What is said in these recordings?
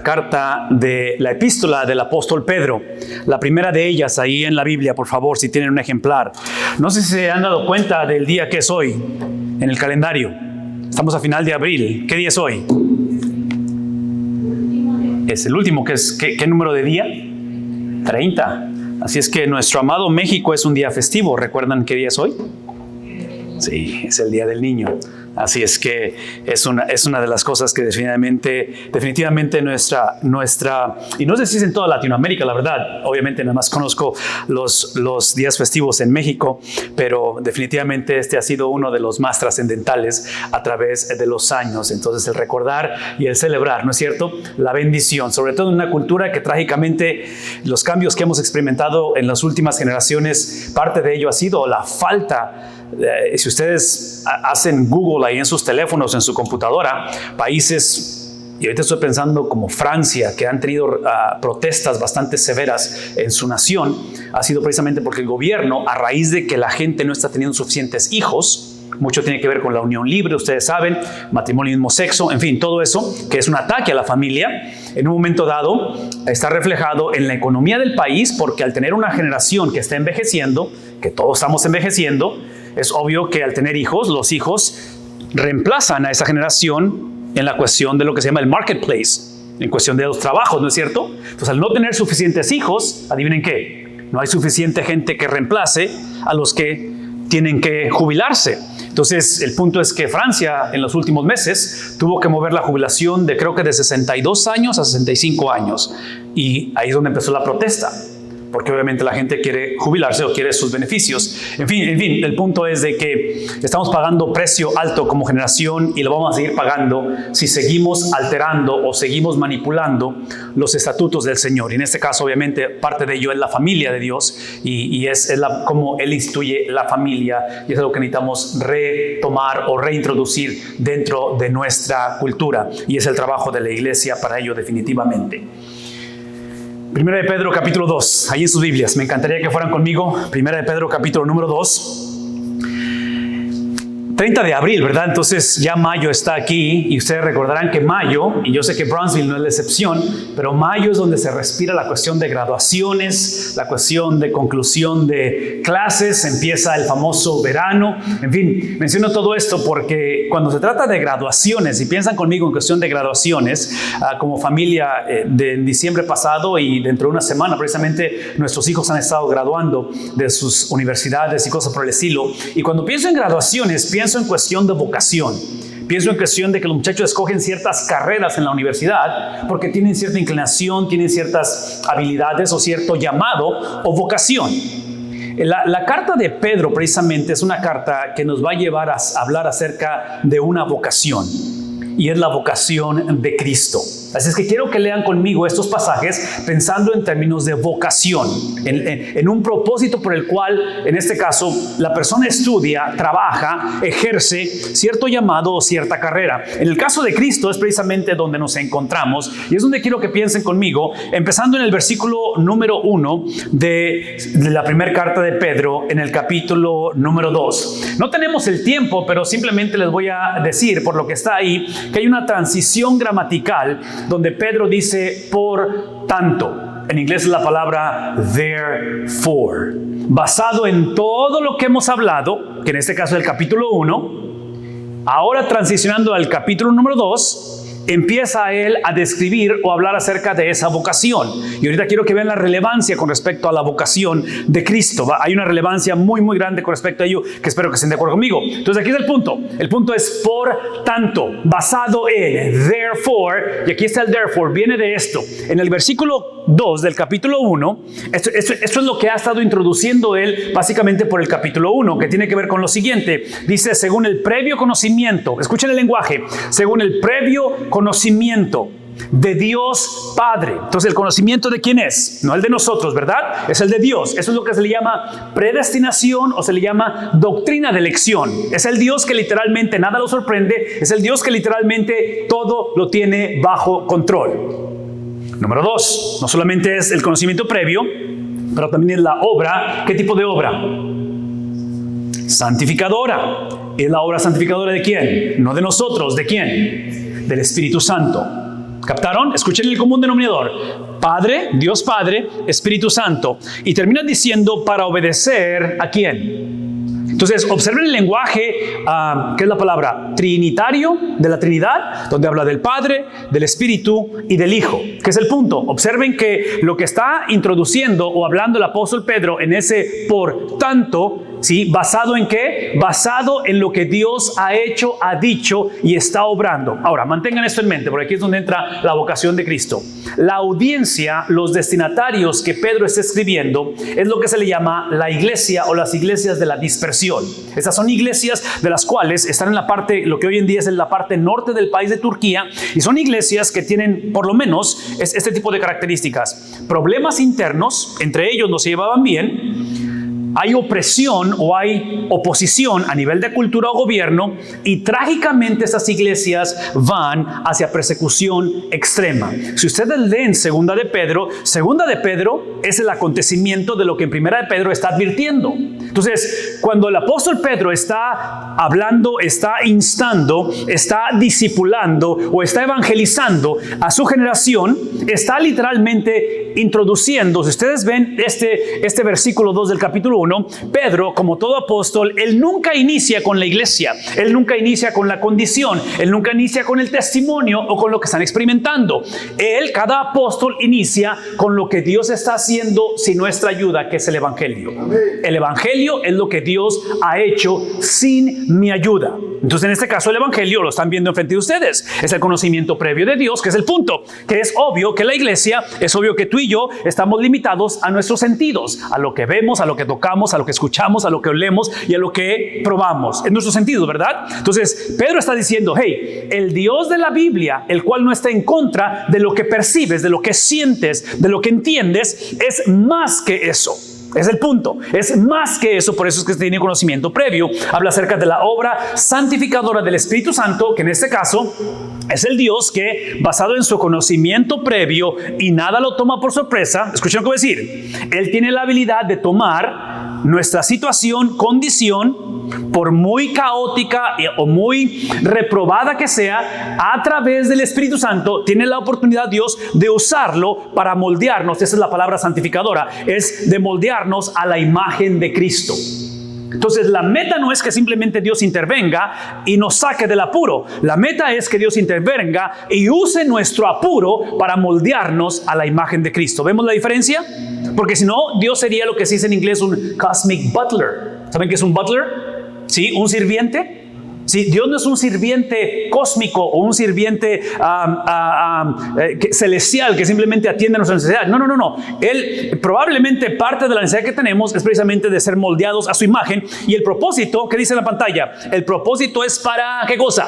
carta de la epístola del apóstol Pedro. La primera de ellas ahí en la Biblia, por favor, si tienen un ejemplar. No sé si se han dado cuenta del día que es hoy en el calendario. Estamos a final de abril. ¿Qué día es hoy? Es el último. ¿Qué número de día? 30. Así es que nuestro amado México es un día festivo. ¿Recuerdan qué día es hoy? Sí, es el Día del Niño. Así es que es una de las cosas que definitivamente nuestra, y no sé si es en toda Latinoamérica, la verdad, obviamente nada más conozco los días festivos en México, pero definitivamente este ha sido uno de los más trascendentales a través de los años. Entonces el recordar y el celebrar, ¿no es cierto? La bendición, sobre todo en una cultura que trágicamente los cambios que hemos experimentado en las últimas generaciones, parte de ello ha sido la falta. Si ustedes hacen Google ahí en sus teléfonos, en su computadora, países, y ahorita estoy pensando como Francia, que han tenido protestas bastante severas en su nación, ha sido precisamente porque el gobierno, a raíz de que la gente no está teniendo suficientes hijos, mucho tiene que ver con la unión libre, ustedes saben, matrimonio del mismo sexo, en fin, todo eso, que es un ataque a la familia, en un momento dado está reflejado en la economía del país, porque al tener una generación que está envejeciendo, que todos estamos envejeciendo, es obvio que al tener hijos, los hijos reemplazan a esa generación en la cuestión de lo que se llama el marketplace, en cuestión de los trabajos, ¿no es cierto? Entonces, al no tener suficientes hijos, adivinen qué, no hay suficiente gente que reemplace a los que tienen que jubilarse. Entonces, el punto es que Francia en los últimos meses tuvo que mover la jubilación de creo que de 62 años a 65 años. Y ahí es donde empezó la protesta, porque obviamente la gente quiere jubilarse o quiere sus beneficios. En fin, el punto es de que estamos pagando precio alto como generación y lo vamos a seguir pagando si seguimos alterando o seguimos manipulando los estatutos del Señor. Y en este caso, obviamente, parte de ello es la familia de Dios y es como Él instituye la familia, y es algo que necesitamos retomar o reintroducir dentro de nuestra cultura, y es el trabajo de la iglesia para ello definitivamente. Primera de Pedro capítulo 2, ahí en sus Biblias. Me encantaría que fueran conmigo. Primera de Pedro capítulo número 2. 30 de abril, ¿verdad? Entonces ya mayo está aquí y ustedes recordarán que mayo, y yo sé que Brownsville no es la excepción, pero mayo es donde se respira la cuestión de graduaciones, la cuestión de conclusión de clases, empieza el famoso verano. En fin, menciono todo esto porque cuando se trata de graduaciones, y piensan conmigo en cuestión de graduaciones, como familia de diciembre pasado y dentro de una semana precisamente nuestros hijos han estado graduando de sus universidades y cosas por el estilo, y cuando pienso en graduaciones, pienso en cuestión de vocación. Pienso en cuestión de que los muchachos escogen ciertas carreras en la universidad porque tienen cierta inclinación, tienen ciertas habilidades o cierto llamado o vocación. La carta de Pedro precisamente es una carta que nos va a llevar a hablar acerca de una vocación, y es la vocación de Cristo. Así es que quiero que lean conmigo estos pasajes pensando en términos de vocación, en un propósito por el cual, en este caso, la persona estudia, trabaja, ejerce cierto llamado o cierta carrera. En el caso de Cristo es precisamente donde nos encontramos, y es donde quiero que piensen conmigo, empezando en el versículo número 1 de la primera carta de Pedro, en el capítulo número 2. No tenemos el tiempo, pero simplemente les voy a decir, por lo que está ahí, que hay una transición gramatical donde Pedro dice por tanto. En inglés es la palabra therefore. Basado en todo lo que hemos hablado, que en este caso es el capítulo 1, ahora transicionando al capítulo número 2, empieza él a describir o hablar acerca de esa vocación. Y ahorita quiero que vean la relevancia con respecto a la vocación de Cristo. Hay una relevancia muy, muy grande con respecto a ello, que espero que estén de acuerdo conmigo. Entonces aquí es el punto. El punto es por tanto, basado en therefore, y aquí está el therefore, viene de esto. En el versículo 2 del capítulo 1, esto es lo que ha estado introduciendo él básicamente por el capítulo 1, que tiene que ver con lo siguiente. Dice, según el previo conocimiento, escuchen el lenguaje, según el previo conocimiento de Dios Padre. Entonces, ¿el conocimiento de quién es? No el de nosotros, ¿verdad? Es el de Dios. Eso es lo que se le llama predestinación o se le llama doctrina de elección. Es el Dios que literalmente nada lo sorprende. Es el Dios que literalmente todo lo tiene bajo control. Número 2, no solamente es el conocimiento previo, pero también es la obra. ¿Qué tipo de obra? Santificadora. ¿Es la obra santificadora de quién? No de nosotros. ¿De quién? Del Espíritu Santo. ¿Captaron? Escuchen el común denominador. Padre, Dios Padre, Espíritu Santo. Y termina diciendo para obedecer ¿a quién? Entonces, observen el lenguaje, ¿qué es la palabra? Trinitario, de la Trinidad, donde habla del Padre, del Espíritu y del Hijo. ¿Qué es el punto? Observen que lo que está introduciendo o hablando el apóstol Pedro en ese por tanto, ¿sí? ¿Basado en qué? Basado en lo que Dios ha hecho, ha dicho y está obrando. Ahora, mantengan esto en mente, porque aquí es donde entra la vocación de Cristo. La audiencia, los destinatarios que Pedro está escribiendo, es lo que se le llama la iglesia o las iglesias de la dispersión. Estas son iglesias de las cuales están en la parte, lo que hoy en día es en la parte norte del país de Turquía, y son iglesias que tienen por lo menos este tipo de características. Problemas internos, entre ellos no se llevaban bien. Hay opresión o hay oposición a nivel de cultura o gobierno, y trágicamente estas iglesias van hacia persecución extrema. Si ustedes leen Segunda de Pedro es el acontecimiento de lo que en Primera de Pedro está advirtiendo. Entonces, cuando el apóstol Pedro está hablando, está instando, está discipulando o está evangelizando a su generación, está literalmente introduciendo, si ustedes ven este versículo 2 del capítulo 1, Pedro, como todo apóstol, él nunca inicia con la iglesia, él nunca inicia con la condición, él nunca inicia con el testimonio o con lo que están experimentando. Cada apóstol inicia con lo que Dios está haciendo sin nuestra ayuda, que es el evangelio. El evangelio es lo que Dios ha hecho sin mi ayuda. Entonces, en este caso, el evangelio, lo están viendo enfrente de ustedes, es el conocimiento previo de Dios, que es el punto, que es obvio que la iglesia, es obvio que tú y yo estamos limitados a nuestros sentidos, a lo que vemos, a lo que tocamos, a lo que escuchamos, a lo que olemos y a lo que probamos, en nuestros sentidos, ¿verdad? Entonces, Pedro está diciendo, hey, el Dios de la Biblia, el cual no está en contra de lo que percibes, de lo que sientes, de lo que entiendes, es más que eso. Es el punto, es más que eso, por eso es que tiene conocimiento previo. Habla acerca de la obra santificadora del Espíritu Santo, que en este caso es el Dios que, basado en su conocimiento previo y nada lo toma por sorpresa, escuchen lo que voy a decir, Él tiene la habilidad de tomar nuestra situación, condición, por muy caótica o muy reprobada que sea, a través del Espíritu Santo, tiene la oportunidad Dios de usarlo para moldearnos. Esa es la palabra santificadora, es de moldearnos a la imagen de Cristo. Entonces, la meta no es que simplemente Dios intervenga y nos saque del apuro. La meta es que Dios intervenga y use nuestro apuro para moldearnos a la imagen de Cristo. ¿Vemos la diferencia? Porque si no, Dios sería lo que se dice en inglés un cosmic butler. ¿Saben qué es un butler? ¿Sí? ¿Un sirviente? Sí, Dios no es un sirviente cósmico o un sirviente celestial que simplemente atiende a nuestra necesidad. No. Él, probablemente parte de la necesidad que tenemos es precisamente de ser moldeados a su imagen. Y el propósito, ¿qué dice en la pantalla? El propósito es para, ¿qué cosa?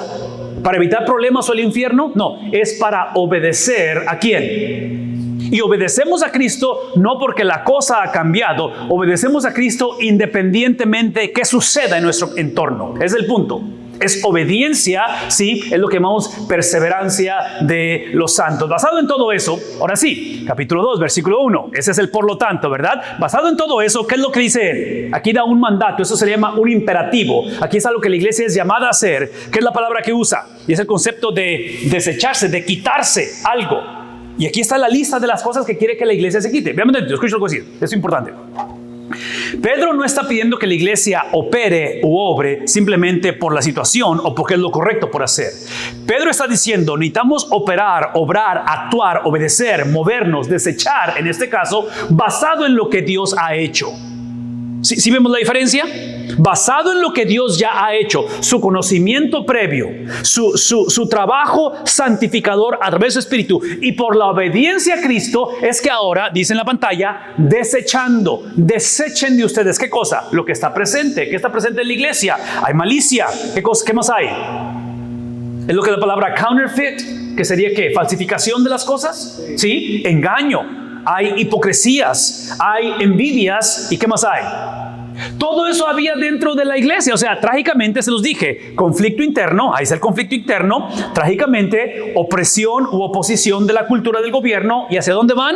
¿Para evitar problemas o el infierno? No, es para obedecer ¿a quién? Y obedecemos a Cristo no porque la cosa ha cambiado, obedecemos a Cristo independientemente de qué suceda en nuestro entorno. Es el punto. Es obediencia, sí, es lo que llamamos perseverancia de los santos. Basado en todo eso, ahora sí, capítulo 2, versículo 1, ese es el por lo tanto, ¿verdad? Basado en todo eso, ¿qué es lo que dice él? Aquí da un mandato, eso se llama un imperativo. Aquí es algo que la iglesia es llamada a hacer. ¿Qué es la palabra que usa? Y es el concepto de desecharse, de quitarse algo. Y aquí está la lista de las cosas que quiere que la iglesia se quite. Vean, escuchen lo que voy a decir, es importante. Pedro no está pidiendo que la iglesia opere u obre simplemente por la situación o porque es lo correcto por hacer. Pedro está diciendo, necesitamos operar, obrar, actuar, obedecer, movernos, desechar, en este caso, basado en lo que Dios ha hecho. ¿Sí vemos la diferencia? Basado en lo que Dios ya ha hecho, su conocimiento previo, su trabajo santificador a través de su Espíritu y por la obediencia a Cristo, es que ahora, dice en la pantalla, desechen de ustedes, ¿qué cosa? Lo que está presente. ¿Qué está presente en la iglesia? Hay malicia. ¿Qué más hay? Es lo que la palabra counterfeit, que sería ¿qué? Falsificación de las cosas, ¿sí? Engaño. Hay hipocresías, hay envidias, ¿y qué más hay? Todo eso había dentro de la iglesia. O sea, trágicamente se los dije, conflicto interno, ahí está el conflicto interno, trágicamente opresión u oposición de la cultura del gobierno. ¿Y hacia dónde van?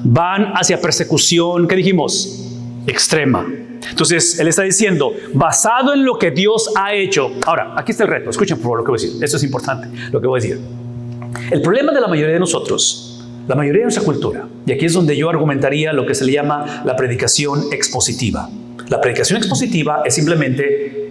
Van hacia persecución, ¿qué dijimos? Extrema. Entonces, él está diciendo, basado en lo que Dios ha hecho. Ahora, aquí está el reto, escuchen por favor lo que voy a decir, esto es importante, lo que voy a decir. El problema de la mayoría de nosotros, la mayoría de nuestra cultura, y aquí es donde yo argumentaría lo que se le llama la predicación expositiva. La predicación expositiva es simplemente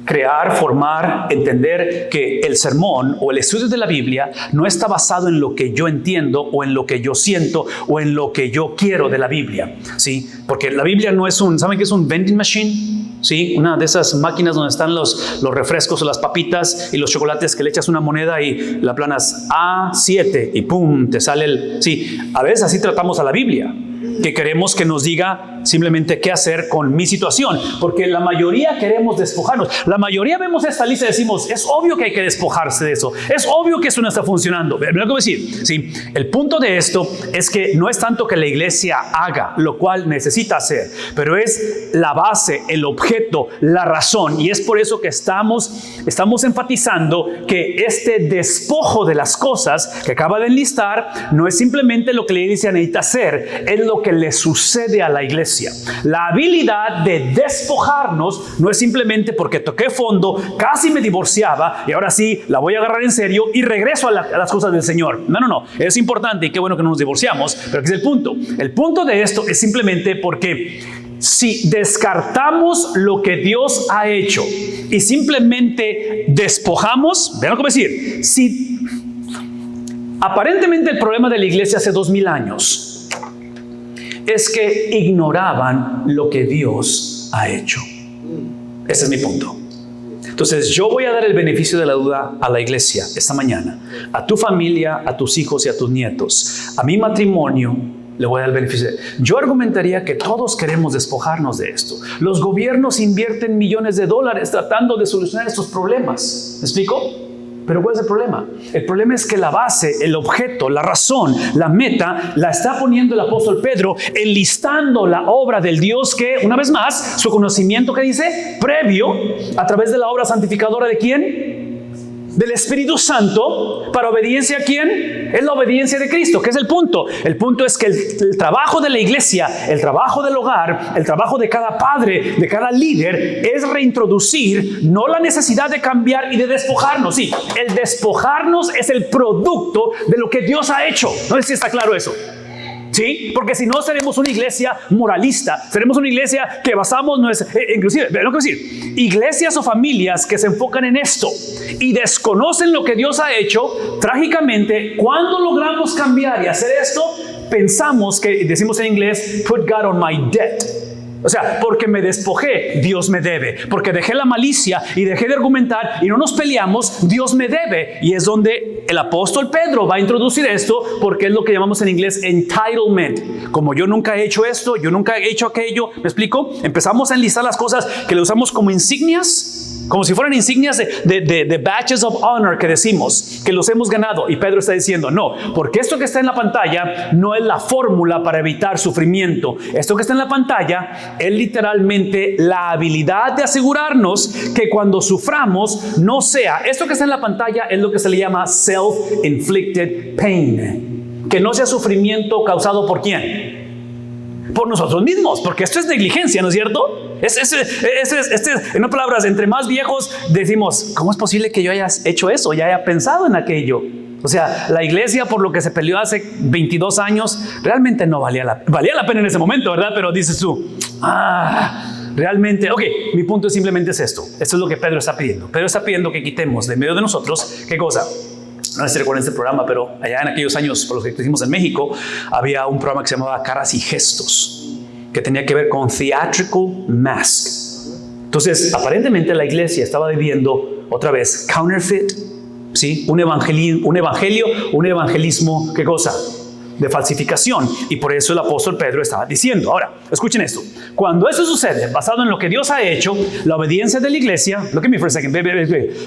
crear, formar, entender que el sermón o el estudio de la Biblia no está basado en lo que yo entiendo o en lo que yo siento o en lo que yo quiero de la Biblia, ¿sí? Porque la Biblia no es ¿saben qué es un vending machine? ¿Sí? Una de esas máquinas donde están los refrescos o las papitas y los chocolates que le echas una moneda y la planas A7 y ¡pum! Te sale Sí, a veces así tratamos a la Biblia, que queremos que nos diga simplemente qué hacer con mi situación, porque la mayoría queremos despojarnos. La mayoría vemos esta lista y decimos, es obvio que hay que despojarse de eso, es obvio que eso no está funcionando. ¿Verdad lo que voy a decir? Sí, el punto de esto es que no es tanto que la iglesia haga lo cual necesita hacer, pero es la base, el objeto, la razón, y es por eso que estamos enfatizando que este despojo de las cosas que acaba de enlistar no es simplemente lo que la iglesia necesita hacer, es lo que le sucede a la iglesia. La habilidad de despojarnos no es simplemente porque toqué fondo, casi me divorciaba y ahora sí la voy a agarrar en serio y regreso a las cosas del Señor. No, es importante y qué bueno que no nos divorciamos, pero aquí es el punto. El punto de esto es simplemente porque si descartamos lo que Dios ha hecho y simplemente despojamos, vean lo que voy a decir, si aparentemente el problema de la iglesia hace 2000 años es que ignoraban lo que Dios ha hecho. Ese es mi punto. Entonces yo voy a dar el beneficio de la duda a la iglesia esta mañana, a tu familia, a tus hijos y a tus nietos, a mi matrimonio. Le voy a dar el beneficio. Yo argumentaría que todos queremos despojarnos de esto. Los gobiernos invierten millones de dólares tratando de solucionar estos problemas. ¿Me explico? Pero ¿cuál es el problema? El problema es que la base, el objeto, la razón, la meta, la está poniendo el apóstol Pedro enlistando la obra del Dios que, una vez más, su conocimiento que dice, previo, a través de la obra santificadora ¿de quién? Del Espíritu Santo. ¿Para obediencia a quién? Es la obediencia de Cristo. ¿Qué es el punto? El punto es que el trabajo de la iglesia, el trabajo del hogar, el trabajo de cada padre, de cada líder, es reintroducir no la necesidad de cambiar y de despojarnos. Sí, el despojarnos es el producto de lo que Dios ha hecho. No sé si está claro eso. ¿Sí? Porque si no seremos una iglesia moralista, seremos una iglesia que basamos inclusive, ¿ven lo que decir? Iglesias o familias que se enfocan en esto y desconocen lo que Dios ha hecho, trágicamente, cuando logramos cambiar y hacer esto, pensamos que, decimos en inglés, put God on my debt. O sea, porque me despojé, Dios me debe. Porque dejé la malicia y dejé de argumentar y no nos peleamos, Dios me debe. Y es donde el apóstol Pedro va a introducir esto, porque es lo que llamamos en inglés entitlement. Como yo nunca he hecho esto, yo nunca he hecho aquello, ¿me explico? Empezamos a enlistar las cosas que le usamos como insignias, como si fueran insignias de badges of honor que decimos, que los hemos ganado. Y Pedro está diciendo, no, porque esto que está en la pantalla no es la fórmula para evitar sufrimiento. Esto que está en la pantalla es literalmente la habilidad de asegurarnos que cuando suframos no sea, esto que está en la pantalla es lo que se le llama self-inflicted pain. Que no sea sufrimiento causado ¿por quién? Por nosotros mismos, porque esto es negligencia, ¿no es cierto? En otras palabras, entre más viejos decimos, ¿cómo es posible que yo haya hecho eso? Ya haya pensado en aquello. O sea, la iglesia por lo que se peleó hace 22 años, realmente no valía la pena en ese momento, ¿verdad? Pero dices tú, realmente, ok, mi punto simplemente es esto. Esto es lo que Pedro está pidiendo. Pedro está pidiendo que quitemos de medio de nosotros, ¿qué cosa? No sé si recuerdan este programa, pero allá en aquellos años, por los que hicimos en México, había un programa que se llamaba Caras y Gestos, que tenía que ver con Theatrical Mask. Entonces, aparentemente la iglesia estaba viviendo otra vez counterfeit, ¿sí? Un evangelismo, ¿qué cosa? De falsificación. Y por eso el apóstol Pedro estaba diciendo. Ahora, escuchen esto. Cuando eso sucede, basado en lo que Dios ha hecho, la obediencia de la iglesia, look at me for a second,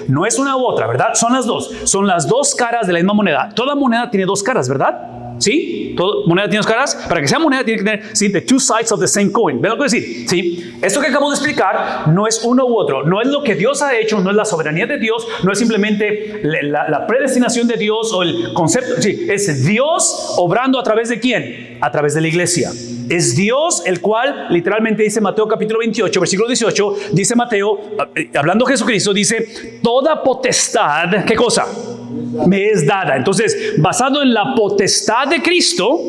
no es una u otra, ¿verdad? Son las dos. Son las dos caras de la misma moneda. Toda moneda tiene dos caras, ¿verdad? ¿Sí? ¿Toda moneda tiene dos caras? Para que sea moneda tiene que tener, ¿sí? The two sides of the same coin. ¿Ven lo que decir? ¿Sí? Esto que acabo de explicar no es uno u otro. No es lo que Dios ha hecho, no es la soberanía de Dios, no es simplemente la predestinación de Dios o el concepto. Sí, es Dios obrando a través de ¿quién? A través de la iglesia. Es Dios el cual, literalmente dice Mateo capítulo 28, versículo 18, dice Mateo, hablando de Jesucristo, dice, toda potestad, ¿qué cosa? Me es dada. Entonces, basado en la potestad de Cristo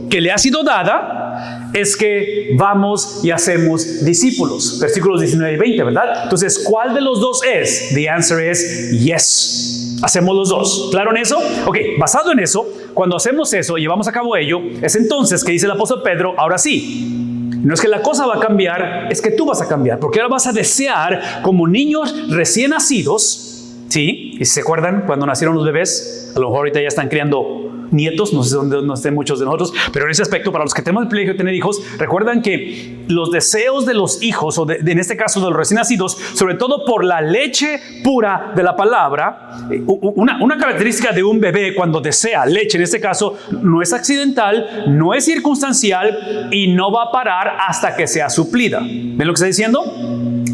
que le ha sido dada, es que vamos y hacemos discípulos. Versículos 19 y 20, ¿verdad? Entonces, ¿cuál de los dos es? The answer is yes. Hacemos los dos. ¿Claro en eso? Ok, basado en eso, cuando hacemos eso, llevamos a cabo ello, es entonces que dice el apóstol Pedro, ahora sí, no es que la cosa va a cambiar, es que tú vas a cambiar, porque ahora vas a desear como niños recién nacidos, ¿sí? ¿Y se acuerdan cuando nacieron los bebés? A lo mejor ahorita ya están criando nietos, no sé dónde no estén muchos de nosotros, pero en ese aspecto, para los que tenemos el privilegio de tener hijos, recuerdan que los deseos de los hijos, o en este caso de los recién nacidos, sobre todo por la leche pura de la palabra, una característica de un bebé cuando desea leche, en este caso, no es accidental, no es circunstancial y no va a parar hasta que sea suplida. ¿Ven lo que está diciendo?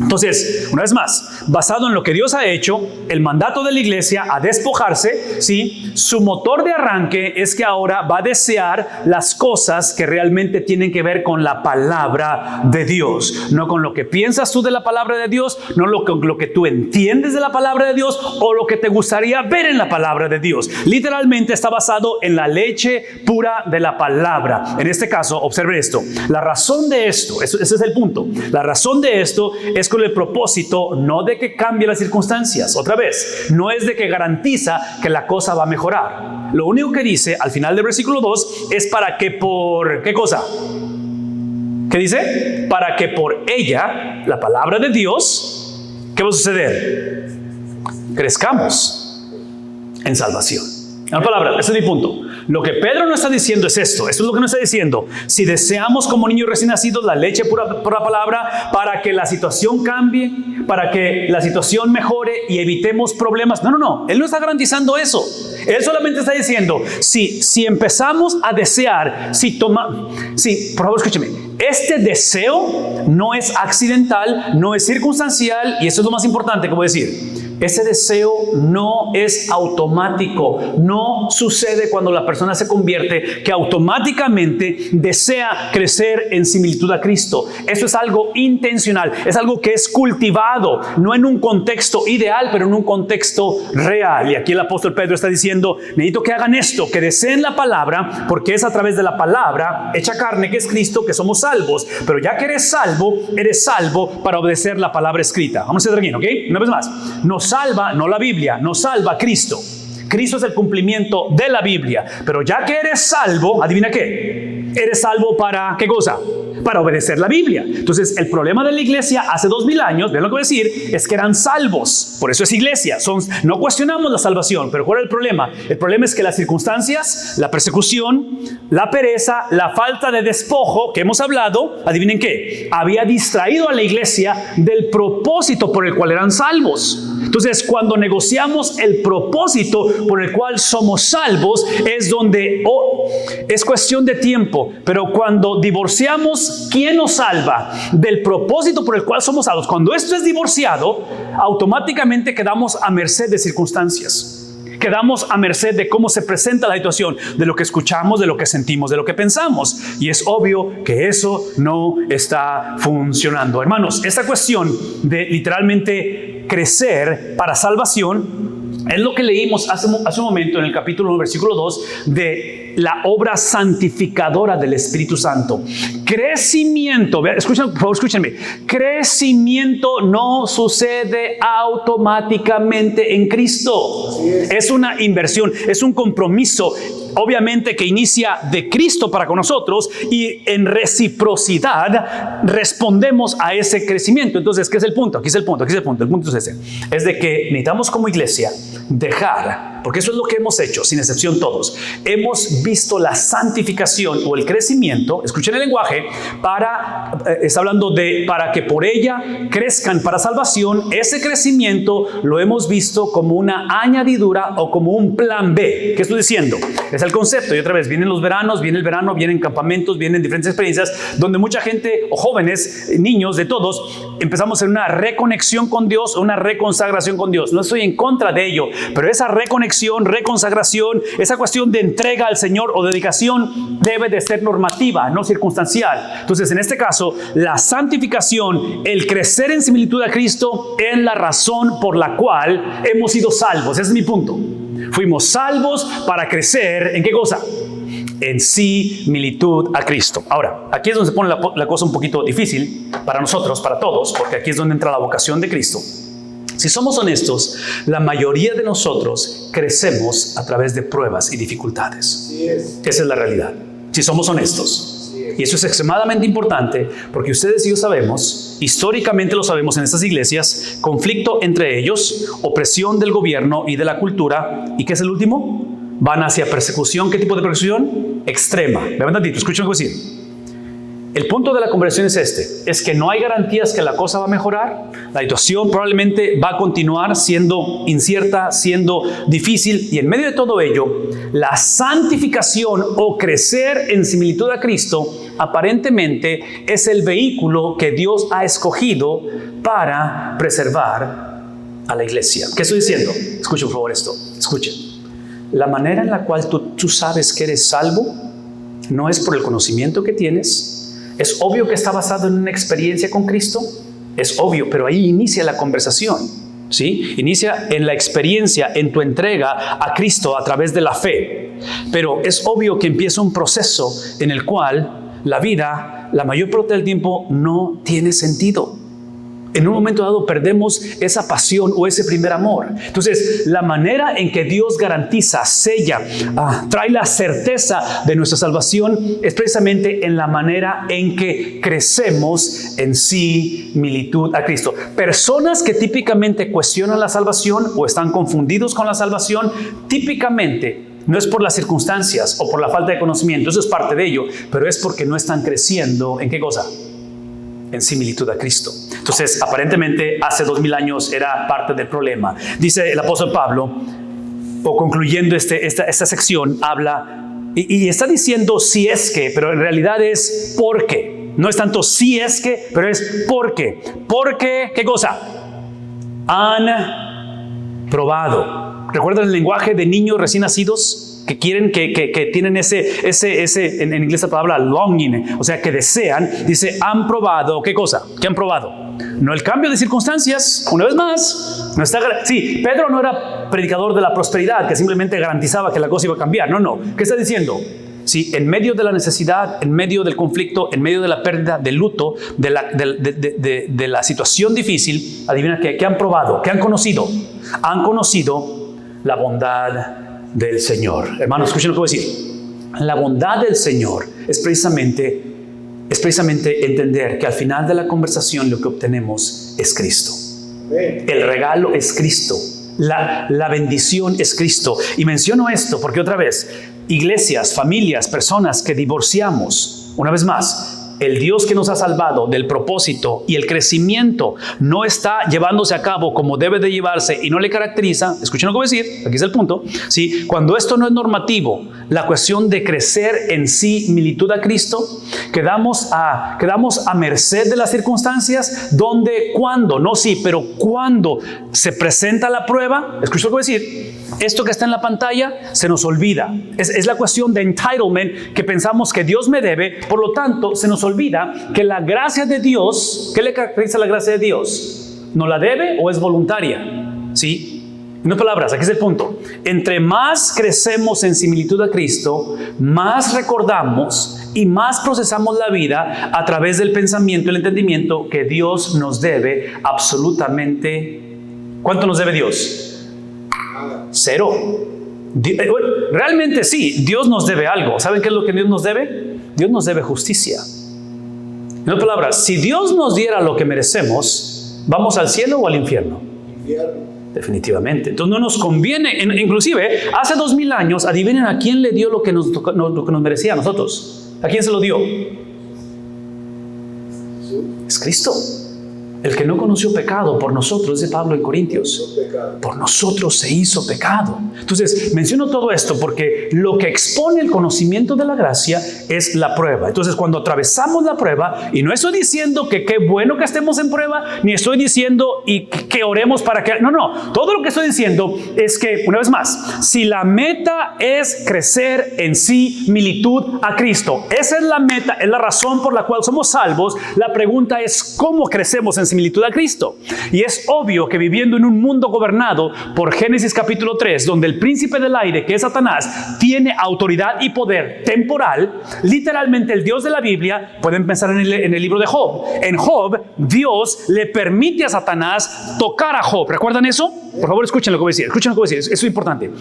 Entonces, una vez más, basado en lo que Dios ha hecho, el mandato de la iglesia a despojarse, ¿sí? Su motor de arranque es que ahora va a desear las cosas que realmente tienen que ver con la palabra de Dios, no con lo que piensas tú de la palabra de Dios, no con lo que tú entiendes de la palabra de Dios o lo que te gustaría ver en la palabra de Dios. Literalmente está basado en la leche pura de la palabra. En este caso, observe esto, la razón de esto, ese es el punto, la razón de esto es con el propósito no de que cambie las circunstancias, otra vez, no es de que garantiza que la cosa va a mejorar. Lo único que dice al final del versículo 2 es para que por, ¿qué cosa? ¿Qué dice? Para que por ella, la palabra de Dios, ¿qué va a suceder? Crezcamos en salvación. Una palabra, ese es mi punto. Lo que Pedro no está diciendo es esto es lo que no está diciendo. Si deseamos como niños recién nacidos la leche pura por la palabra para que la situación cambie, para que la situación mejore y evitemos problemas. No. Él no está garantizando eso. Él solamente está diciendo, si empezamos a desear, por favor escúcheme, este deseo no es accidental, no es circunstancial y eso es lo más importante que voy a decir. Ese deseo no es automático, no sucede cuando la persona se convierte que automáticamente desea crecer en similitud a Cristo. Eso es algo intencional, es algo que es cultivado, no en un contexto ideal, pero en un contexto real. Y aquí el apóstol Pedro está diciendo, necesito que hagan esto, que deseen la palabra, porque es a través de la palabra hecha carne que es Cristo que somos salvos. Pero ya que eres salvo para obedecer la palabra escrita. Vamos a hacer aquí, ¿ok? Una vez más, nos salva, no la Biblia, nos salva Cristo. Cristo es el cumplimiento de la Biblia. Pero ya que eres salvo, adivina qué, eres salvo para ¿qué cosa? Para obedecer la Biblia. Entonces, el problema de la iglesia hace 2000 años, ven lo que voy a decir, es que eran salvos. Por eso es iglesia. No cuestionamos la salvación, pero ¿cuál es el problema? El problema es que las circunstancias, la persecución, la pereza, la falta de despojo que hemos hablado, adivinen qué, había distraído a la iglesia del propósito por el cual eran salvos. Entonces, cuando negociamos el propósito por el cual somos salvos, es donde es cuestión de tiempo. Pero cuando divorciamos quién nos salva del propósito por el cual somos salvos, cuando esto es divorciado, automáticamente quedamos a merced de circunstancias. Quedamos a merced de cómo se presenta la situación, de lo que escuchamos, de lo que sentimos, de lo que pensamos. Y es obvio que eso no está funcionando. Hermanos, esta cuestión de literalmente crecer para salvación es lo que leímos hace un momento en el capítulo 1, versículo 2 de la obra santificadora del Espíritu Santo. Crecimiento, por favor, escúchenme. Crecimiento no sucede automáticamente en Cristo. Es una inversión, es un compromiso. Obviamente que inicia de Cristo para con nosotros y en reciprocidad respondemos a ese crecimiento. Entonces, ¿qué es el punto? Aquí es el punto. El punto es ese. Es de que necesitamos como iglesia dejar, porque eso es lo que hemos hecho, sin excepción todos. Hemos visto la santificación o el crecimiento, escuchen el lenguaje, está hablando de para que por ella crezcan para salvación. Ese crecimiento lo hemos visto como una añadidura o como un plan B. ¿Qué estoy diciendo? Es el concepto. Y otra vez, vienen los veranos, viene el verano, vienen campamentos, vienen diferentes experiencias donde mucha gente, o jóvenes, niños, de todos, empezamos en una reconexión con Dios o una reconsagración con Dios. No estoy en contra de ello, pero esa reconexión, reconsagración, esa cuestión de entrega al Señor o dedicación debe de ser normativa, no circunstancial. Entonces, en este caso, la santificación, el crecer en similitud a Cristo, es la razón por la cual hemos sido salvos. Ese es mi punto. Fuimos salvos para crecer, ¿en qué cosa? En similitud a Cristo. Ahora, aquí es donde se pone la cosa un poquito difícil para nosotros, para todos, porque aquí es donde entra la vocación de Cristo. Si somos honestos, la mayoría de nosotros crecemos a través de pruebas y dificultades. Esa es la realidad, si somos honestos. Y eso es extremadamente importante porque ustedes y yo sabemos, históricamente lo sabemos en estas iglesias, conflicto entre ellos, opresión del gobierno y de la cultura. ¿Y qué es el último? Van hacia persecución. ¿Qué tipo de persecución? Extrema. Me van tantito, escuchen lo que voy a decir. El punto de la conversación es es que no hay garantías que la cosa va a mejorar. La situación probablemente va a continuar siendo incierta, siendo difícil, y en medio de todo ello, la santificación o crecer en similitud a Cristo aparentemente es el vehículo que Dios ha escogido para preservar a la iglesia. ¿Qué estoy diciendo? Escuchen por favor esto, escuchen. La manera en la cual tú sabes que eres salvo no es por el conocimiento que tienes. Es obvio que está basado en una experiencia con Cristo, es obvio, pero ahí inicia la conversación, ¿sí? Inicia en la experiencia, en tu entrega a Cristo a través de la fe. Pero es obvio que empieza un proceso en el cual la vida, la mayor parte del tiempo, no tiene sentido. En un momento dado perdemos esa pasión o ese primer amor. Entonces, la manera en que Dios garantiza, sella, trae la certeza de nuestra salvación es precisamente en la manera en que crecemos en similitud a Cristo. Personas que típicamente cuestionan la salvación o están confundidos con la salvación, típicamente no es por las circunstancias o por la falta de conocimiento, eso es parte de ello, pero es porque no están creciendo, ¿en qué cosa? En similitud a Cristo. Entonces, aparentemente, hace 2000 años era parte del problema. Dice el apóstol Pablo, o concluyendo esta sección, habla y está diciendo si es que, pero en realidad es porque. No es tanto si es que, pero es porque. Porque, ¿qué cosa? Han probado. ¿Recuerdan el lenguaje de niños recién nacidos? Que quieren, que tienen en inglés la palabra longing, o sea, que desean. Dice, han probado, ¿qué cosa? ¿Qué han probado? No el cambio de circunstancias, una vez más. No está, sí, Pedro no era predicador de la prosperidad, que simplemente garantizaba que la cosa iba a cambiar. No. ¿Qué está diciendo? Sí, en medio de la necesidad, en medio del conflicto, en medio de la pérdida, del luto, de la situación difícil, adivina qué han probado, qué han conocido. Han conocido la bondad del Señor. Hermanos, escuchen lo que voy a decir. La bondad del Señor es precisamente entender que al final de la conversación lo que obtenemos es Cristo. El regalo es Cristo. La bendición es Cristo. Y menciono esto porque otra vez, iglesias, familias, personas que divorciamos, una vez más, el Dios que nos ha salvado del propósito y el crecimiento no está llevándose a cabo como debe de llevarse y no le caracteriza. Escuchen lo que voy a decir, aquí es el punto. ¿Sí? Cuando esto no es normativo, la cuestión de crecer en similitud a Cristo, quedamos a merced de las circunstancias, donde, cuando, no sí, pero cuando se presenta la prueba, escuchen lo que voy a decir, esto que está en la pantalla se nos olvida. Es la cuestión de entitlement, que pensamos que Dios me debe, por lo tanto se nos olvida que la gracia de Dios, ¿qué le caracteriza la gracia de Dios? ¿No la debe o es voluntaria? ¿Sí? En otras palabras, aquí es el punto. Entre más crecemos en similitud a Cristo, más recordamos y más procesamos la vida a través del pensamiento y el entendimiento que Dios nos debe absolutamente. ¿Cuánto nos debe Dios? Cero. Realmente sí, Dios nos debe algo. ¿Saben qué es lo que Dios nos debe? Dios nos debe justicia. En otras palabras, si Dios nos diera lo que merecemos, ¿vamos al cielo o al infierno? Infierno. Definitivamente. Entonces no nos conviene. Inclusive, hace 2000 años, adivinen a quién le dio lo que nos merecía a nosotros. ¿A quién se lo dio? Es Cristo. El que no conoció pecado por nosotros, dice Pablo en Corintios, por nosotros se hizo pecado. Entonces, menciono todo esto porque lo que expone el conocimiento de la gracia es la prueba. Entonces, cuando atravesamos la prueba, y no estoy diciendo que qué bueno que estemos en prueba, ni estoy diciendo y que oremos para que... No. Todo lo que estoy diciendo es que, una vez más, si la meta es crecer en similitud a Cristo, esa es la meta, es la razón por la cual somos salvos. La pregunta es, ¿cómo crecemos en similitud a Cristo. Y es obvio que viviendo en un mundo gobernado por Génesis capítulo 3, donde el príncipe del aire, que es Satanás, tiene autoridad y poder temporal, literalmente el Dios de la Biblia, pueden pensar en el libro de Job. En Job, Dios le permite a Satanás tocar a Job. ¿Recuerdan eso? Por favor, escuchen lo que voy a decir. Escuchen lo que voy a decir. Eso es importante.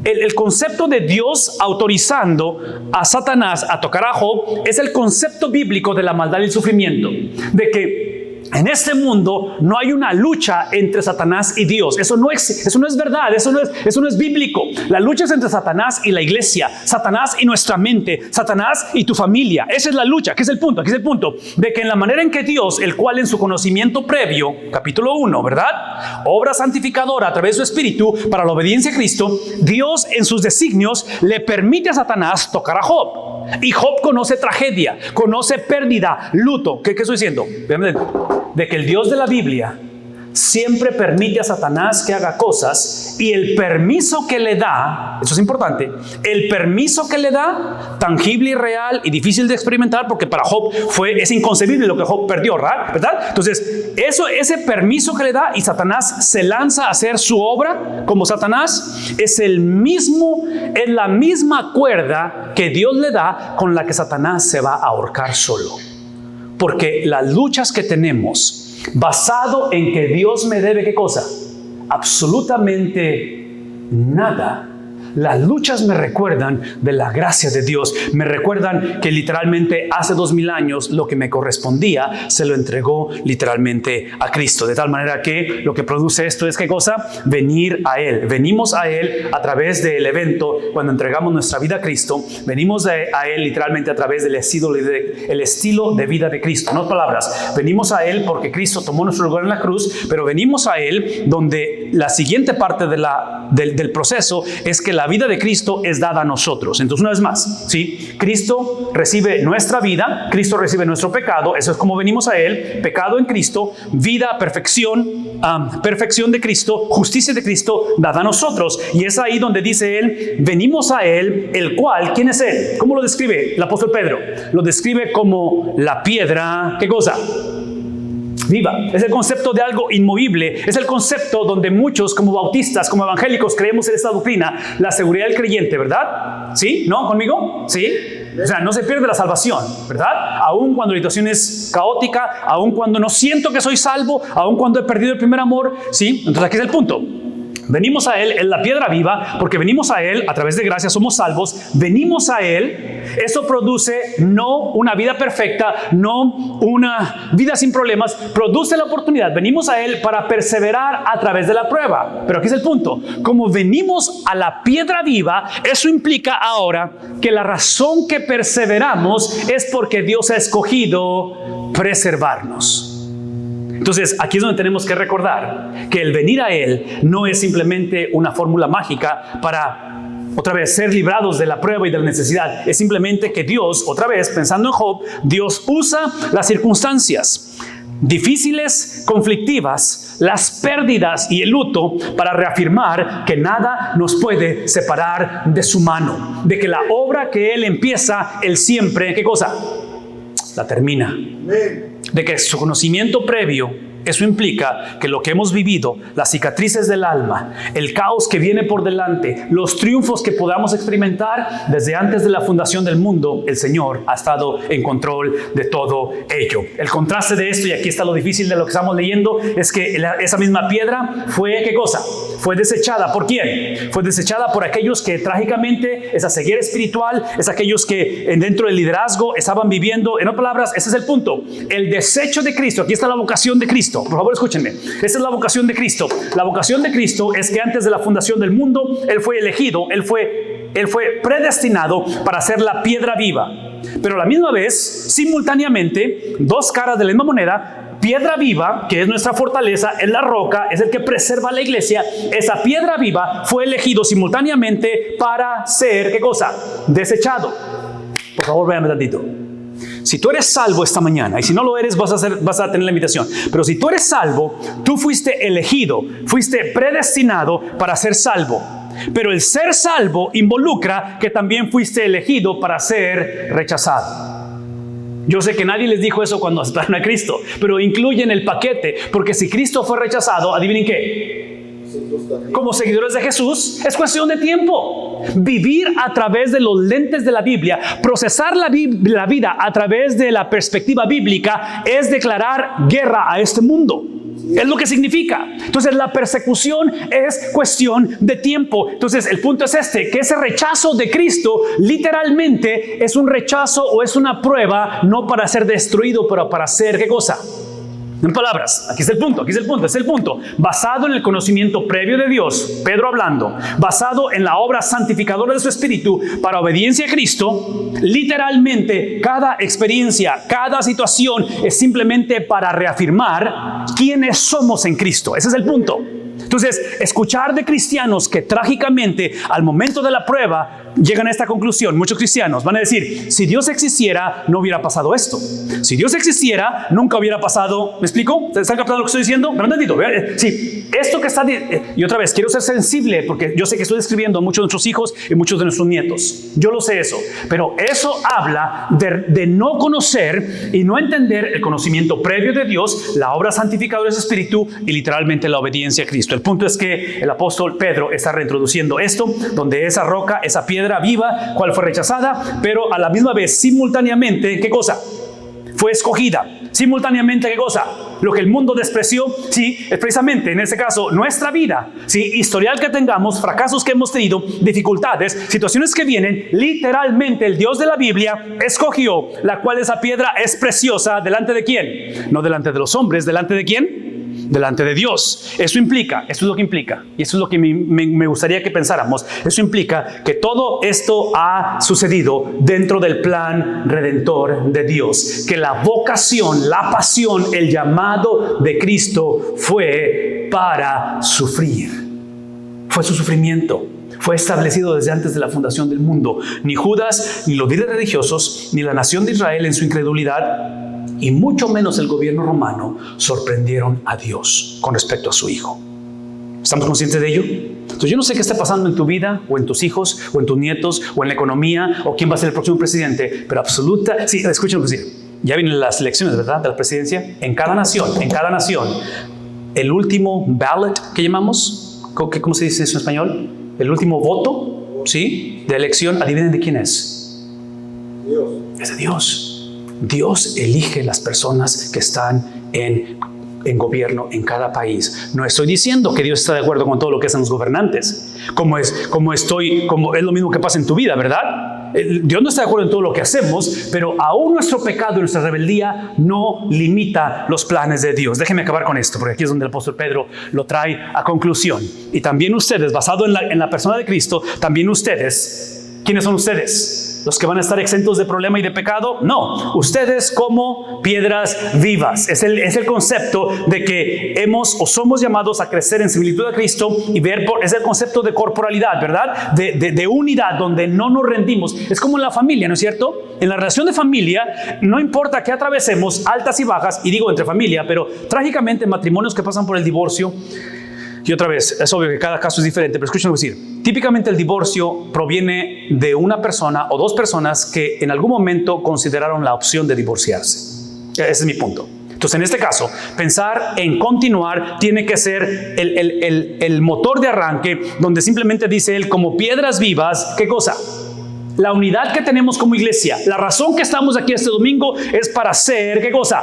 El concepto de Dios autorizando a Satanás a tocar a Job es el concepto bíblico de la maldad y el sufrimiento. De que en este mundo no hay una lucha entre Satanás y Dios. Eso no es verdad, eso no es bíblico. La lucha es entre Satanás y la iglesia, Satanás y nuestra mente, Satanás y tu familia. Esa es la lucha. ¿Qué es el punto? Aquí es el punto. De que en la manera en que Dios, el cual en su conocimiento previo, capítulo 1, ¿verdad? Obra santificadora a través de su espíritu para la obediencia a Cristo, Dios en sus designios le permite a Satanás tocar a Job. Y Job conoce tragedia, conoce pérdida, luto. ¿Qué estoy diciendo? De que el Dios de la Biblia siempre permite a Satanás que haga cosas, y el permiso que le da, eso es importante, el permiso que le da, tangible y real y difícil de experimentar, porque para Job es inconcebible lo que Job perdió, ¿verdad? Entonces, ese permiso que le da y Satanás se lanza a hacer su obra como Satanás, es la misma cuerda que Dios le da con la que Satanás se va a ahorcar solo. Porque las luchas que tenemos, basado en que Dios me debe, ¿qué cosa? Absolutamente nada. Las luchas me recuerdan de la gracia de Dios. Me recuerdan que literalmente hace 2000 años lo que me correspondía se lo entregó literalmente a Cristo. De tal manera que lo que produce esto es, ¿qué cosa? Venir a Él. Venimos a Él a través del evento cuando entregamos nuestra vida a Cristo. Venimos a Él literalmente a través del estilo de vida de Cristo. En otras palabras, venimos a Él porque Cristo tomó nuestro lugar en la cruz, pero venimos a Él donde la siguiente parte del proceso es que la vida de Cristo es dada a nosotros. Entonces, una vez más, ¿sí? Cristo recibe nuestra vida, Cristo recibe nuestro pecado, eso es como venimos a Él, pecado en Cristo, vida, perfección de Cristo, justicia de Cristo dada a nosotros. Y es ahí donde dice Él, venimos a Él, el cual, ¿quién es Él? ¿Cómo lo describe el apóstol Pedro? Lo describe como la piedra, ¿qué cosa? Viva. Es el concepto de algo inmovible. Es el concepto donde muchos como bautistas, como evangélicos creemos en esta doctrina, la seguridad del creyente, ¿verdad? ¿Sí? ¿No? ¿Conmigo? ¿Sí? O sea, no se pierde la salvación, ¿verdad? Aún cuando la situación es caótica, aún cuando no siento que soy salvo, aún cuando he perdido el primer amor, ¿sí? Entonces aquí es el punto. Venimos a Él en la piedra viva, porque venimos a Él, a través de gracia somos salvos, venimos a Él. Eso produce no una vida perfecta, no una vida sin problemas, produce la oportunidad. Venimos a Él para perseverar a través de la prueba. Pero aquí es el punto. Como venimos a la piedra viva, eso implica ahora que la razón que perseveramos es porque Dios ha escogido preservarnos. Entonces, aquí es donde tenemos que recordar que el venir a Él no es simplemente una fórmula mágica para, otra vez, ser librados de la prueba y de la necesidad. Es simplemente que Dios, otra vez, pensando en Job, Dios usa las circunstancias difíciles, conflictivas, las pérdidas y el luto para reafirmar que nada nos puede separar de su mano. De que la obra que Él empieza, Él siempre, ¿qué cosa? La termina. De que su conocimiento previo, eso implica que lo que hemos vivido, las cicatrices del alma, el caos que viene por delante, los triunfos que podamos experimentar, desde antes de la fundación del mundo, el Señor ha estado en control de todo ello. El contraste de esto, y aquí está lo difícil de lo que estamos leyendo, es que esa misma piedra fue, ¿qué cosa? Fue desechada. ¿Por quién? Fue desechada por aquellos que trágicamente, esa ceguera espiritual, es aquellos que dentro del liderazgo estaban viviendo, en otras palabras, ese es el punto, el desecho de Cristo. Aquí está la vocación de Cristo. Por favor, escúchenme. Esa es la vocación de Cristo. La vocación de Cristo es que antes de la fundación del mundo, Él fue elegido, Él fue predestinado para ser la piedra viva. Pero a la misma vez, simultáneamente, dos caras de la misma moneda, piedra viva, que es nuestra fortaleza, es la roca, es el que preserva la iglesia. Esa piedra viva fue elegido simultáneamente para ser, ¿qué cosa? Desechado. Por favor, véanme tantito. Si tú eres salvo esta mañana, y si no lo eres, vas a tener la invitación. Pero si tú eres salvo, tú fuiste elegido, fuiste predestinado para ser salvo. Pero el ser salvo involucra que también fuiste elegido para ser rechazado. Yo sé que nadie les dijo eso cuando aceptaron a Cristo, pero incluyen el paquete, porque si Cristo fue rechazado, adivinen qué, como seguidores de Jesús, es cuestión de tiempo. Vivir a través de los lentes de la Biblia, procesar la vida a través de la perspectiva bíblica, es declarar guerra a este mundo. Es lo que significa. Entonces la persecución es cuestión de tiempo. Entonces el punto es que ese rechazo de Cristo literalmente es un rechazo o es una prueba, no para ser destruido, pero para ser, ¿qué cosa? En palabras, aquí es el punto. Basado en el conocimiento previo de Dios, Pedro hablando, basado en la obra santificadora de su Espíritu para obediencia a Cristo, literalmente cada experiencia, cada situación es simplemente para reafirmar quiénes somos en Cristo. Ese es el punto. Entonces, escuchar de cristianos que trágicamente al momento de la prueba llegan a esta conclusión. Muchos cristianos van a decir, si Dios existiera, no hubiera pasado esto. Si Dios existiera, nunca hubiera pasado. ¿Me explico? ¿Están captando lo que estoy diciendo? Sí, esto que está... Y otra vez, quiero ser sensible porque yo sé que estoy describiendo a muchos de nuestros hijos y muchos de nuestros nietos. Yo lo sé eso. Pero eso habla de no conocer y no entender el conocimiento previo de Dios, la obra santificadora de su Espíritu y literalmente la obediencia a Cristo. El punto es que el apóstol Pedro está reintroduciendo esto, donde esa roca, esa piedra viva, cual fue rechazada, pero a la misma vez, simultáneamente, ¿qué cosa? Fue escogida. Simultáneamente, ¿qué cosa? Lo que el mundo despreció, sí, es precisamente, en este caso, nuestra vida, sí, historial que tengamos, fracasos que hemos tenido, dificultades, situaciones que vienen, literalmente el Dios de la Biblia escogió, la cual esa piedra es preciosa, ¿delante de quién? No delante de los hombres, ¿delante de quién? Delante de Dios. Eso es lo que implica, y eso es lo que me gustaría que pensáramos. Eso implica que todo esto ha sucedido dentro del plan redentor de Dios, que la vocación, la pasión, el llamado de Cristo fue para sufrir. Fue su sufrimiento. Fue establecido desde antes de la fundación del mundo. Ni Judas, ni los líderes religiosos, ni la nación de Israel en su incredulidad, y mucho menos el gobierno romano, sorprendieron a Dios con respecto a su Hijo. ¿Estamos conscientes de ello? Entonces yo no sé qué está pasando en tu vida, o en tus hijos, o en tus nietos, o en la economía, o quién va a ser el próximo presidente, pero sí, escuchen lo que digo. Ya vienen las elecciones, ¿verdad?, de la presidencia. En cada nación, el último ballot que llamamos, ¿cómo se dice eso en español? El último voto, ¿sí?, de elección, adivinen de quién es. Dios. Es de Dios. Dios elige las personas que están en gobierno en cada país. No estoy diciendo que Dios está de acuerdo con todo lo que hacen los gobernantes. Como es lo mismo que pasa en tu vida, ¿verdad? Dios no está de acuerdo en todo lo que hacemos, pero aún nuestro pecado y nuestra rebeldía no limita los planes de Dios. Déjenme acabar con esto, porque aquí es donde el apóstol Pedro lo trae a conclusión. Y también ustedes, basado en la persona de Cristo, también ustedes, ¿quiénes son ustedes? ¿Los que van a estar exentos de problema y de pecado? No, ustedes como piedras vivas. Es el concepto de que somos llamados a crecer en similitud a Cristo y es el concepto de corporalidad, ¿verdad? De unidad, donde no nos rendimos. Es como en la familia, ¿no es cierto? En la relación de familia, no importa que atravesemos altas y bajas, y digo entre familia, pero trágicamente matrimonios que pasan por el divorcio. Y otra vez, es obvio que cada caso es diferente, pero escúchenme decir, típicamente el divorcio proviene de una persona o dos personas que en algún momento consideraron la opción de divorciarse. Ese es mi punto. Entonces, en este caso, pensar en continuar tiene que ser el motor de arranque, donde simplemente dice él, como piedras vivas, ¿qué cosa? La unidad que tenemos como iglesia, la razón que estamos aquí este domingo es para ser, ¿qué cosa?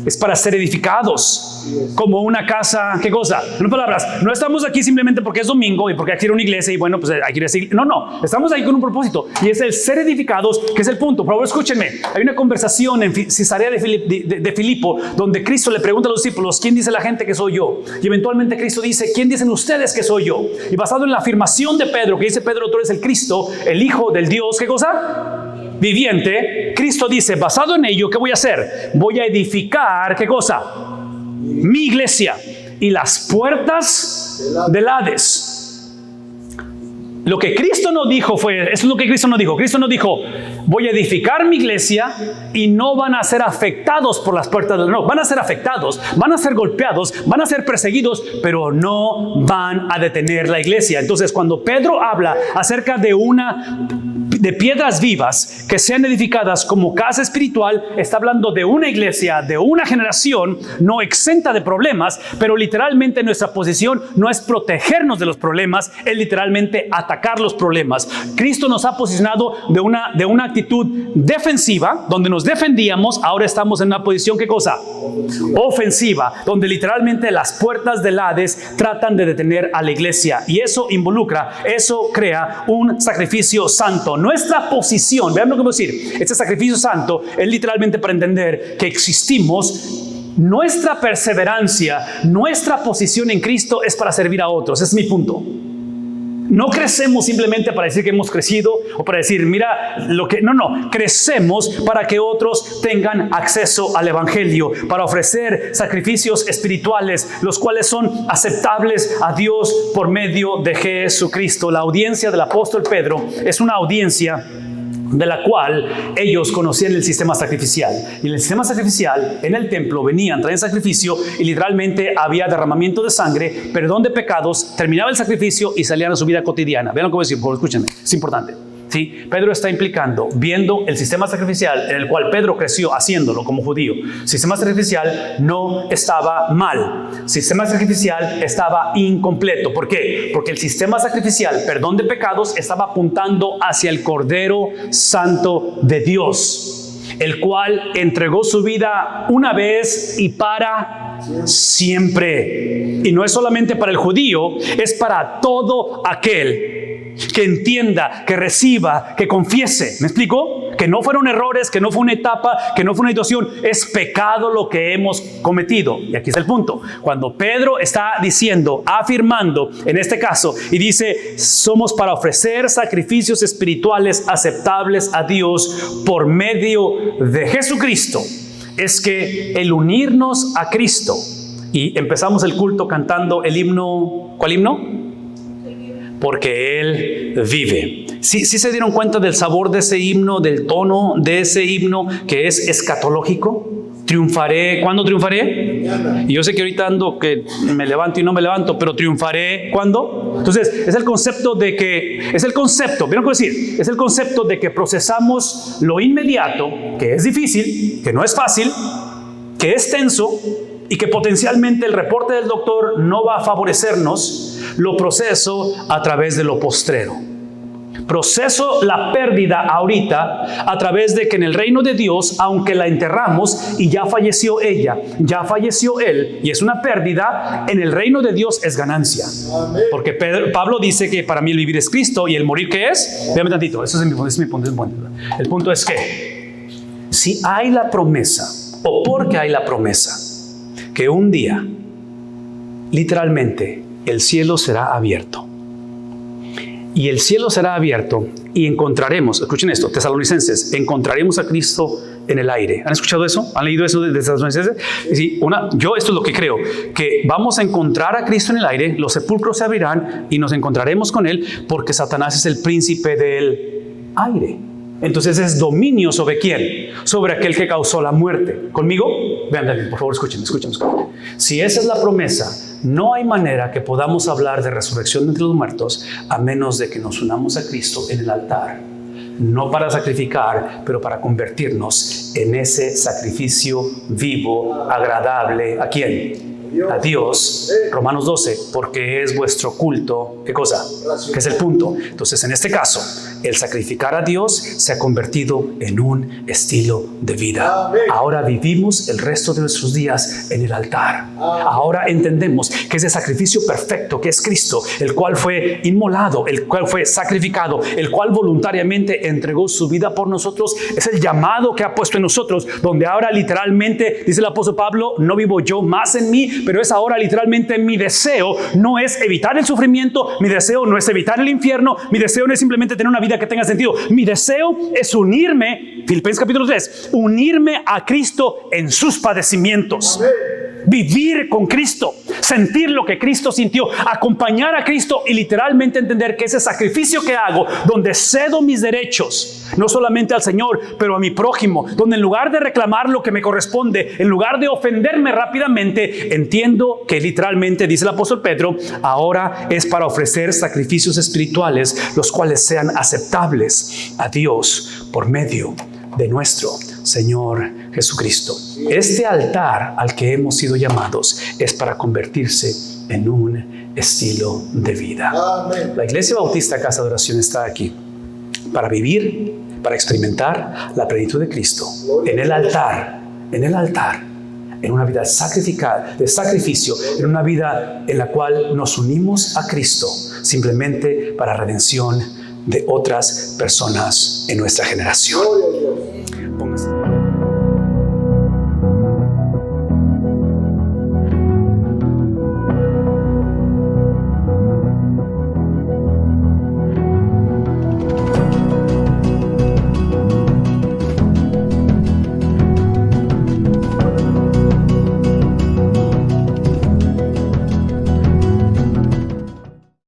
Es para ser edificados como una casa, ¿qué cosa? En palabras, no estamos aquí simplemente porque es domingo y porque hay que ir a una iglesia y bueno, pues hay que ir a seguir. No, estamos ahí con un propósito y es el ser edificados, que es el punto. Por favor, escúchenme. Hay una conversación en Cesarea de Filipo donde Cristo le pregunta a los discípulos, ¿quién dice la gente que soy yo? Y eventualmente Cristo dice, ¿quién dicen ustedes que soy yo? Y basado en la afirmación de Pedro, que dice Pedro, tú eres el Cristo, el Hijo del Dios, ¿qué cosa? Viviente. Cristo dice, basado en ello, ¿qué voy a hacer? Voy a edificar, ¿qué cosa? Mi iglesia, y las puertas del Hades. Lo que Cristo no dijo eso es lo que Cristo no dijo. Cristo no dijo, voy a edificar mi iglesia y no van a ser afectados por las puertas del... No, van a ser afectados, van a ser golpeados, van a ser perseguidos, pero no van a detener la iglesia. Entonces, cuando Pedro habla acerca de de piedras vivas que sean edificadas como casa espiritual. Está hablando de una iglesia, de una generación no exenta de problemas, pero literalmente nuestra posición no es protegernos de los problemas, es literalmente atacar los problemas. Cristo nos ha posicionado de una actitud defensiva, donde nos defendíamos. Ahora estamos en una posición, ¿qué cosa? Ofensiva, donde literalmente las puertas del Hades tratan de detener a la iglesia, y eso crea un sacrificio santo. Nuestra posición, vean lo que voy a decir, este sacrificio santo es literalmente para entender que existimos. Nuestra perseverancia, nuestra posición en Cristo es para servir a otros. Es mi punto. No crecemos simplemente para decir que hemos crecido o para decir, mira lo que... No. Crecemos para que otros tengan acceso al Evangelio, para ofrecer sacrificios espirituales, los cuales son aceptables a Dios por medio de Jesucristo. La audiencia del apóstol Pedro es una audiencia de la cual ellos conocían el sistema sacrificial. Y en el sistema sacrificial, en el templo, venían, traían sacrificio y literalmente había derramamiento de sangre, perdón de pecados, terminaba el sacrificio y salían a su vida cotidiana. Vean lo que voy a decir, escúchenme, es importante. ¿Sí? Pedro está implicando, viendo el sistema sacrificial en el cual Pedro creció haciéndolo como judío. El sistema sacrificial no estaba mal. El sistema sacrificial estaba incompleto. ¿Por qué? Porque el sistema sacrificial, perdón de pecados, estaba apuntando hacia el Cordero Santo de Dios, el cual entregó su vida una vez y para siempre. Y no es solamente para el judío, es para todo aquel que entienda, que reciba, que confiese. ¿Me explico? Que no fueron errores, que no fue una etapa, que no fue una situación. Es pecado lo que hemos cometido. Y aquí está el punto. Cuando Pedro está diciendo, afirmando, en este caso, y dice, somos para ofrecer sacrificios espirituales aceptables a Dios por medio de Jesucristo, es que el unirnos a Cristo, y empezamos el culto cantando el himno. ¿Cuál himno? Porque Él vive. ¿Sí se dieron cuenta del sabor de ese himno, del tono de ese himno que es escatológico? Triunfaré. ¿Cuándo triunfaré? Y yo sé que ahorita ando que me levanto y no me levanto, pero triunfaré. ¿Cuándo? Entonces es el concepto de que, ¿vieron qué voy a decir? Es el concepto de que procesamos lo inmediato, que es difícil, que no es fácil, que es tenso, y que potencialmente el reporte del doctor no va a favorecernos. Lo proceso a través de lo postrero. Proceso la pérdida ahorita a través de que en el reino de Dios, aunque la enterramos y ya falleció ella, ya falleció él, y es una pérdida, en el reino de Dios es ganancia. Porque Pablo dice que para mí el vivir es Cristo y el morir, ¿qué es? Véame tantito, ese es mi punto. El punto es que si hay la promesa, o porque hay la promesa, que un día, literalmente, el cielo será abierto. Y el cielo será abierto y encontraremos, escuchen esto, Tesalonicenses, encontraremos a Cristo en el aire. ¿Han escuchado eso? ¿Han leído eso de Tesalonicenses? Sí, yo esto es lo que creo, que vamos a encontrar a Cristo en el aire, los sepulcros se abrirán y nos encontraremos con Él, porque Satanás es el príncipe del aire. Entonces es dominio sobre ¿quién? Sobre aquel que causó la muerte. ¿Conmigo? Vean, por favor, escúchenme. Si esa es la promesa, no hay manera que podamos hablar de resurrección de entre los muertos a menos de que nos unamos a Cristo en el altar. No para sacrificar, pero para convertirnos en ese sacrificio vivo, agradable. ¿A quién? A Dios. Romanos 12, porque es vuestro culto. ¿Qué cosa? Que es el punto. Entonces, en este caso, el sacrificar a Dios se ha convertido en un estilo de vida. Ahora vivimos el resto de nuestros días en el altar. Ahora entendemos que ese sacrificio perfecto que es Cristo, el cual fue inmolado, el cual fue sacrificado, el cual voluntariamente entregó su vida por nosotros, es el llamado que ha puesto en nosotros, donde ahora literalmente, dice el apóstol Pablo, no vivo yo más en mí, pero es ahora literalmente mi deseo no es evitar el sufrimiento, mi deseo no es evitar el infierno, mi deseo no es simplemente tener una vida que tenga sentido, mi deseo es unirme, Filipenses capítulo 3, unirme a Cristo en sus padecimientos. vivir con Cristo, sentir lo que Cristo sintió, acompañar a Cristo y literalmente entender que ese sacrificio que hago, donde cedo mis derechos, no solamente al Señor, pero a mi prójimo, donde en lugar de reclamar lo que me corresponde, en lugar de ofenderme rápidamente, entiendo que literalmente, dice el apóstol Pedro, ahora es para ofrecer sacrificios espirituales, los cuales sean aceptables a Dios por medio de nuestro Señor Jesucristo. Este altar al que hemos sido llamados es para convertirse en un estilo de vida. Amén. La Iglesia Bautista Casa de Oración está aquí para vivir, para experimentar la plenitud de Cristo en el altar, en una vida sacrificada, de sacrificio, en una vida en la cual nos unimos a Cristo simplemente para redención de otras personas en nuestra generación.